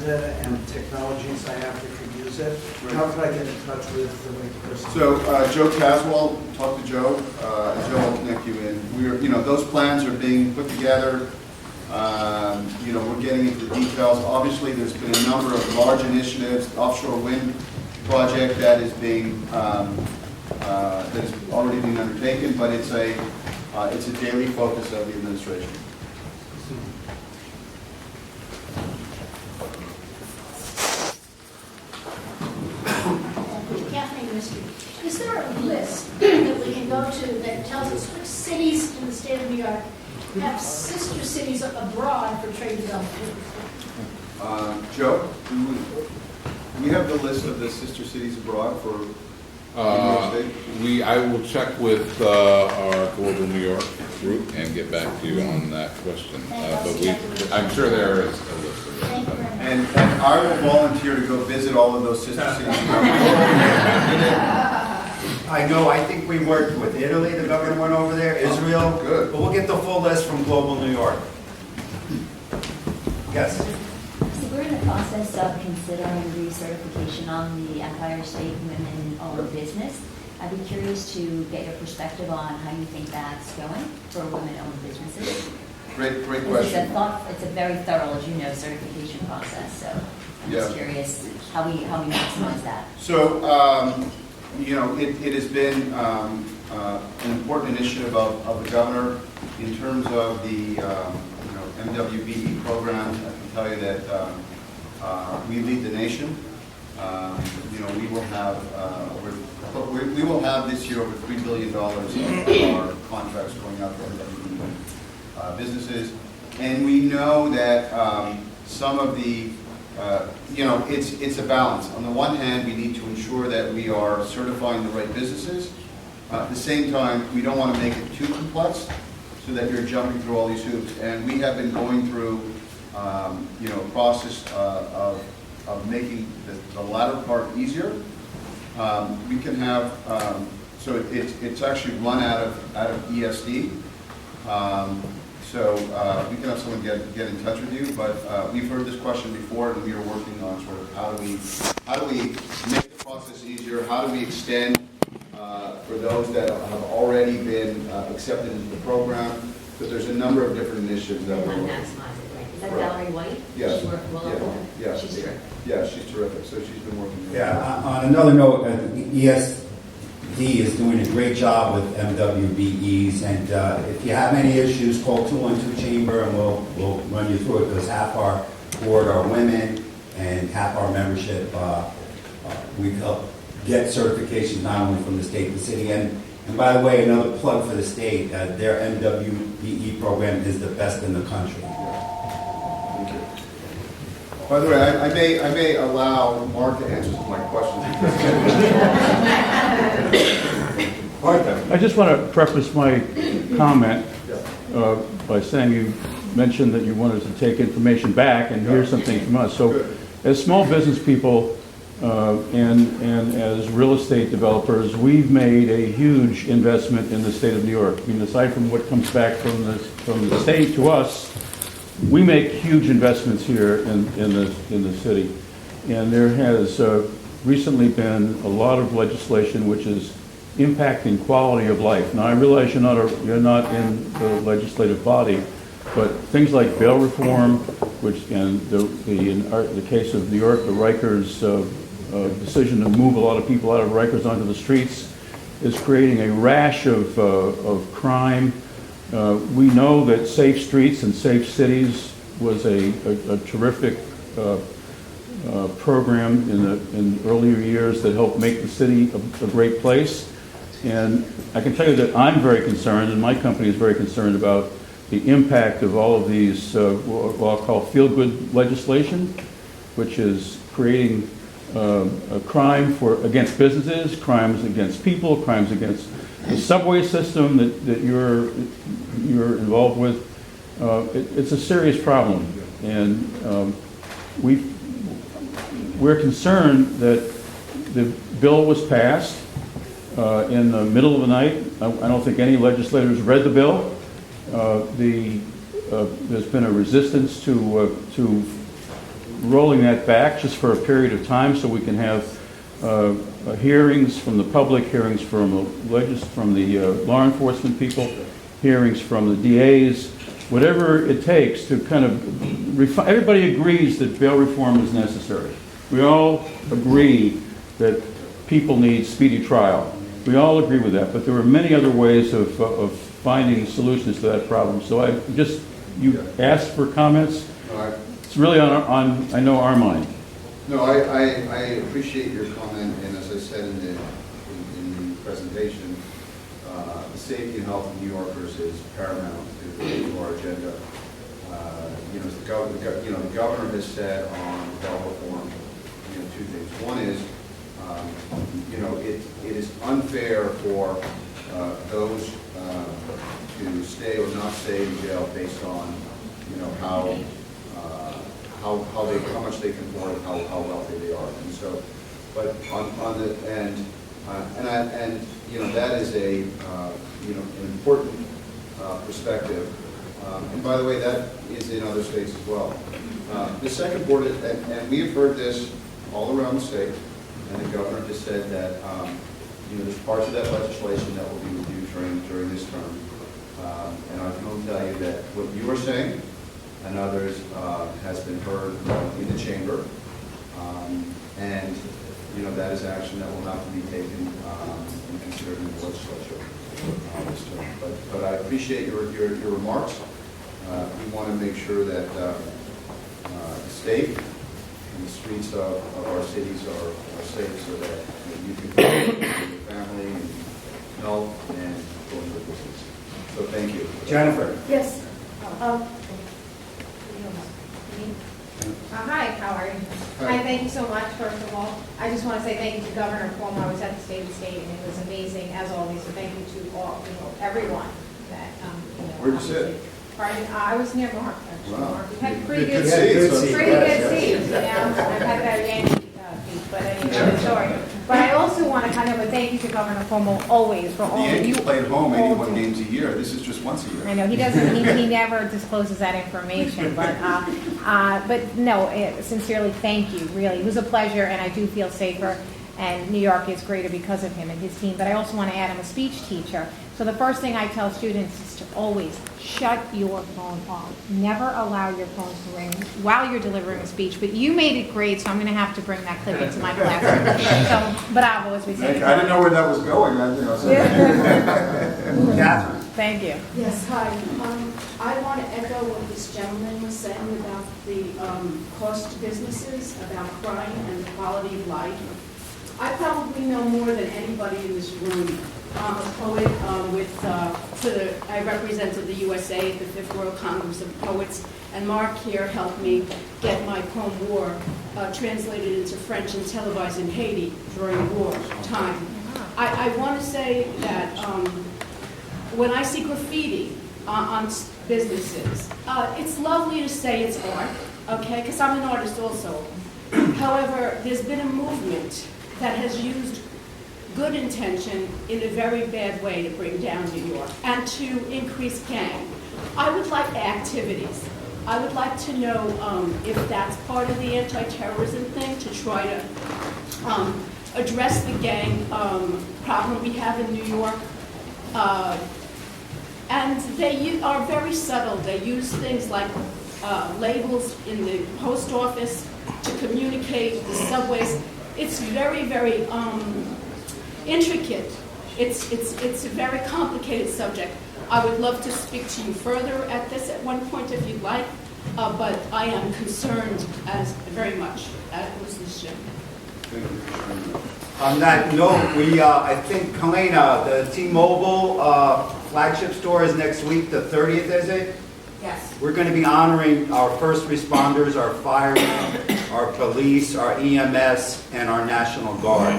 agenda and technologies I have to use it. How can I get in touch with the person? So Joe Caswell, talk to Joe, and Joe will connect you in. Those plans are being put together. We're getting into the details. Obviously, there's been a number of large initiatives, offshore wind project that is already being undertaken, but it's a daily focus of the administration. Is there a list that we can go to that tells us which cities in the state of New York have sister cities abroad for trade development? Joe, do we have the list of the sister cities abroad for New York State? I will check with our Global New York group and get back to you on that question. I'm sure there is a list of them. And I will volunteer to go visit all of those sister cities. I think we worked with Italy, the governor went over there, Israel. Good. But we'll get the full list from Global New York. Yes? So we're in the process of considering recertification on the Empire State Women-Owned Business. I'd be curious to get your perspective on how you think that's going for women-owned businesses. Great question. It's a very thorough, as you know, certification process. So I'm just curious how we maximize that. So, it has been an important initiative of the governor in terms of the MWBE programs. I can tell you that we lead the nation. We will have this year over $3 billion of our contracts going out to MWBE businesses, and we know that some of the it's a balance. On the one hand, we need to ensure that we are certifying the right businesses. At the same time, we don't want to make it too complex so that you're jumping through all these hoops. And we have been going through, a process of making the latter part easier. We can have, it's actually run out of ESD. So we can have someone get in touch with you, but we've heard this question before, and we are working on sort of how do we make the process easier? How do we extend for those that have already been accepted into the program? So there's a number of different initiatives that we're working on. Maximize it, right? Is that Valerie White? Yes. She worked well over there? Yeah. She's terrific. Yeah, she's terrific. So she's been working. Yeah, on another note, ESD is doing a great job with MWBEs, and if you have any issues, call 212 Chamber and we'll run you through it, because half our board are women and half our membership we've helped get certifications not only from the state, the city, and by the way, another plug for the state, their MWBE program is the best in the country. Thank you. By the way, I may allow Mark to answer some of my questions. I just want to preface my comment by saying you mentioned that you wanted to take information back and hear something from us. So as small business people and as real estate developers, we've made a huge investment in the state of New York. I mean, aside from what comes back from the state to us, we make huge investments here in the city. And there has recently been a lot of legislation which is impacting quality of life. Now, I realize you're not in the legislative body, but things like bail reform, which in the case of New York, the Rikers decision to move a lot of people out of Rikers onto the streets is creating a rash of crime. We know that Safe Streets and Safe Cities was a terrific program in earlier years that helped make the city a great place. And I can tell you that I'm very concerned, and my company is very concerned about the impact of all of these, what I'll call feel-good legislation, which is creating a crime against businesses, crimes against people, crimes against the subway system that you're involved with. It's a serious problem, and we're concerned that the bill was passed in the middle of the night. I don't think any legislators read the bill. There's been a resistance to rolling that back just for a period of time so we can have hearings from the public, hearings from the law enforcement people, hearings from the DAs, whatever it takes to kind of everybody agrees that bail reform is necessary. We all agree that people need speedy trial. We all agree with that, but there are many other ways of finding solutions to that problem. So you asked for comments. No, It's really on I know, our mind. No, I appreciate your comment, and as I said in the presentation, the safety and health of New Yorkers is paramount to our agenda. The governor has said on bail reform, two things. One is, it is unfair for those to stay or not stay in jail based on, how much they can afford and how wealthy they are. And so, but on the end, that is an important perspective. And by the way, that is in other states as well. The second board, and we have heard this all around the state, and the governor has said that there's parts of that legislation that will be reviewed during this term. And I can only tell you that what you are saying and others has been heard in the chamber, and that is action that will have to be taken and considered in the legislature this term. But I appreciate your remarks. We want to make sure that the state and the streets of our cities are safe, so that you can go with your family and health and go into business. So thank you. Jennifer. Yes. Hi, how are you? Hi. Hi, thank you so much, first of all. I just want to say thank you to Governor Cuomo. I was at the State of the State, and it was amazing, as always, so thank you to all, everyone that, Where'd you sit? Pardon? I was near Mark, actually. Wow. Mark. We had pretty Good good seats. seats. Pretty good seats, I've had better Yankee seats, but anyway, the story. But I also want to kind of thank you to Governor Cuomo always for The all of you. Yankees play at home all 81 do. games a year. This is just once a year. I know, he doesn't, he never discloses that information, but no, sincerely, thank you, really. It was a pleasure, and I do feel safer, and New York is greater because of him and his team. But I also want to add, I'm a speech teacher, so the first thing I tell students is to always shut your phone off. Never allow your phone to ring while you're delivering a speech, but you made it great, so I'm going to have to bring that clip into my classroom. So, bravo, as we say. I didn't know where that was going. Catherine. Thank you. Yes, hi. I want to echo what this gentleman was saying about the cost to businesses, about crime and the quality of life. I probably know more than anybody in this room. I'm a poet I represented the USA at the Fifth World Congress of Poets, and Mark here helped me get my poem War translated into French and televised in Haiti during war time. I want to say that when I see graffiti on businesses, it's lovely to say it's art, okay, because I'm an artist also. However, there's been a movement that has used good intention in a very bad way to bring down New York and to increase gang. I would like activities. I would like to know if that's part of the anti-terrorism thing, to try to address the gang problem we have in New York. And they are very subtle. They use things like labels in the post office to communicate, the subways. It's very, very intricate. It's a very complicated subject. I would love to speak to you further at this at one point if you'd like, but I am concerned very much with this ship. On that note, I think, Helena, the T-Mobile flagship store is next week, the 30th, is it? Yes. We're going to be honoring our first responders, our firemen, our police, our EMS, and our National Guard.